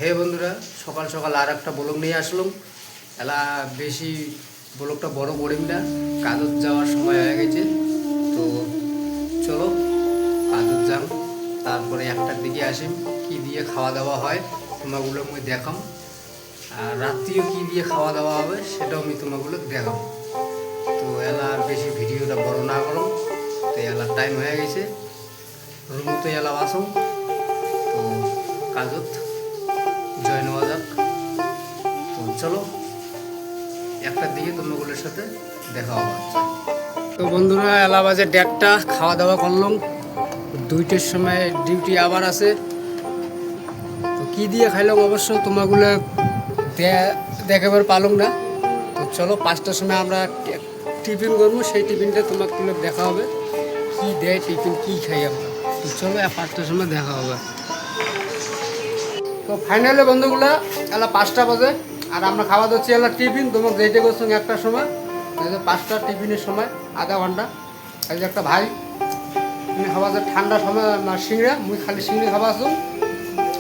হে বন্ধুরা, সকাল সকাল আর একটা ব্লগ নিয়ে আসলাম। এলা বেশি ব্লগটা বড় করিম না, কাজত যাওয়ার সময় হয়ে গেছে। তো চলো কাজত যাম, তারপরে একটার দিকে আসিম। কি দিয়ে খাওয়া দাওয়া হয় তোমাগুলো আমি দেখাম, আর রাত্রিও কি দিয়ে খাওয়া দাওয়া হবে সেটাও আমি তোমাগুলো দেখাম। তো এলা আর বেশি ভিডিওটা বড় না করো, তো এলার টাইম হয়ে গেছে, রুমতে এলা আসো। তো কাজত জয় নেওয়া যাক। তো চলো একটার দিকে তোমাগুলোর সাথে দেখা হবে। তো বন্ধুরা, এলা বাজে 1:30, খাওয়া দাওয়া করলাম। 2টার সময় ডিউটি আবার আছে। তো কী দিয়ে খাইলাম অবশ্য তোমাগুলো দেখাবার পারলাম না। তো চলো 5টার সময় আমরা টিফিন করবো, সেই টিফিনটা তোমাগুলো দেখা হবে, কী দেয় টিফিন, কী খাই আমরা। তো চলো 5টার সময় দেখা হবে। তো ফাইনালি বন্ধুগুলা এলা 5টা বাজে, আর আমরা খাওয়া দাচ্ছি এলা টিফিন। তোমাকে যেটা করছো 1টার সময়, 5টা টিফিনের সময় আধা ঘন্টা। এই যে একটা ভাই তুমি খাওয়া যায় ঠান্ডার সময় সিংড়া, মুই খালি সিংড়ি খাওয়া আসো,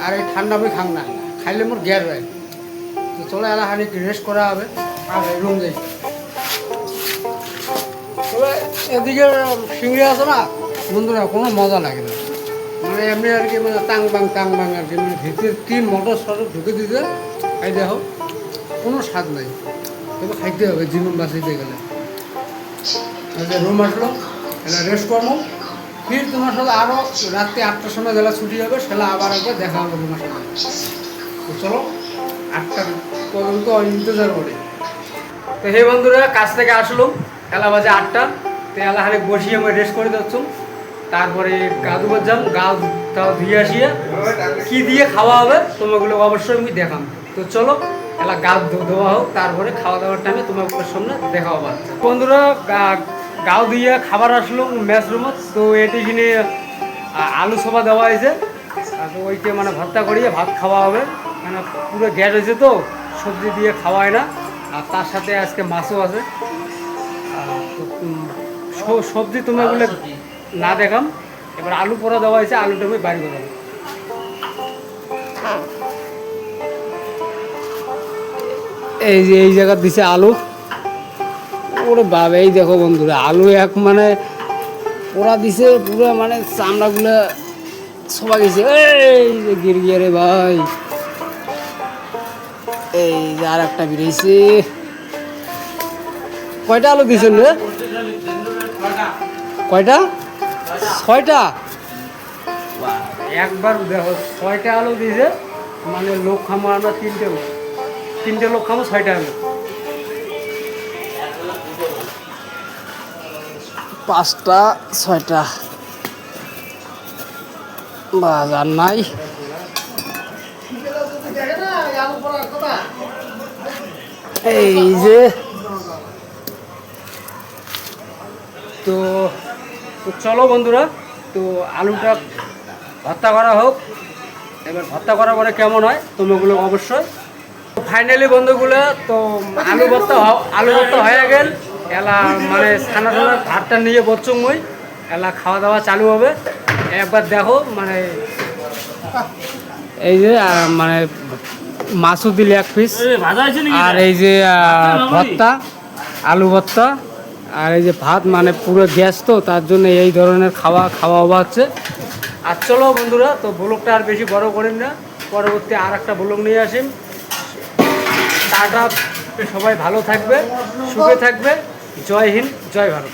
আর এই ঠান্ডা মুই খাম না, খাইলে মোর গ্যাস হয়। তো চলো এলা খানি রেস্ট করা হবে আর রুম যাই। তবে এদিকে সিংড়ি আছে না বন্ধুরা, কোনো মজা লাগে না, মানে এমনি আর কি, মানে টাং বাং আর কি, মানে ভিতরে 3 মোটর সটর ঢুকে দিতে খাই দেখো, কোনো স্বাদ নাই। তবে খাইতে হবে জীবন বাঁচাইতে গেলে। রুম আসলো, এলা রেস্ট করবো, ফির তোমার সাথে আরও রাত্রি 8টার সময় যেলা ছুটি হবে সেটা আবার একবার দেখা হবে তোমার সাথে। তো চলো 8টা পর্যন্ত ইন্তজার করি। তো হে বন্ধুরা, কাজ থেকে আসলো, এলা বাজে 8টা। তো এলা হারে বসিয়ে আমি রেস্ট করে যাচ্ছুম। তারপরে গা ধুবার যাম, গা তাও ধুয়ে আসিয়ে কী দিয়ে খাওয়া হবে তোমাগুলো অবশ্যই আমি দেখাম। তো চলো এলা গা ধোয়া হোক, তারপরে খাওয়া দাওয়ার টাইমে তোমাগুলোর সামনে দেখা হবে। বন্ধুরা, গাও দিয়ে খাবার আসলো ম্যাচ রুমত। তো এটি কিনে আলু সবা দেওয়া হয়েছে, তো ওইকে মানে ভর্তা করিয়ে ভাত খাওয়া হবে। মানে পুরো গ্যাস হয়েছে, তো সবজি দিয়ে খাওয়ায় না। আর তার সাথে আজকে মাছও আছে। তো সবজি তোমাগুলো না দেখাম, এবার আলু পোড়া দেওয়া হয়েছে, আলুটা আমি বাড়ি করাবো। এই যে এই জায়গা দিছে আলু, ওরে বাবা, এই দেখো বন্ধুরা, আলু এক মানে পোড়া দিছে পুরো, মানে চামড়াগুলো সবা গেছে। এই যে গিয়ে রে ভাই, এই যে আর একটা বেরিয়েছে। কয়টা আলু দিছেন রে? কয়টা? 6টা। একবার দেখো 6টা আলু দিয়েছে, মানে লোক খামো আমরা 3টে লোক খামো 6টা আলু। 5টা 6টা বাজার নাই। এই যে তো চলো বন্ধুরা, তো আলুটা ভর্তা করা হোক। এবার ভর্তা করার পরে কেমন হয় তোমরা অবশ্যই। ফাইনালি বন্ধুগুলো, তো আলু ভর্তা হয়ে গেল। এলা মানে ছানা ভাতটা নিয়ে বসছো মই, এলা খাওয়া দাওয়া চালু হবে। একবার দেখো, মানে এই যে মানে মাছও দিলে 1 পিস, আর এই যে ভর্তা, আলু ভর্তা, আর এই যে ভাত, মানে পুরো গ্যাস, তো তার জন্য এই ধরনের খাওয়া হওয়া হচ্ছে। আর চলো বন্ধুরা, তো ব্লগটা আর বেশি বড় করেন না, পরবর্তী আর একটা ব্লগ নিয়ে আসেন। টাটা, সবাই ভালো থাকবে, সুখে থাকবে। জয় হিন্দ, জয় ভারত।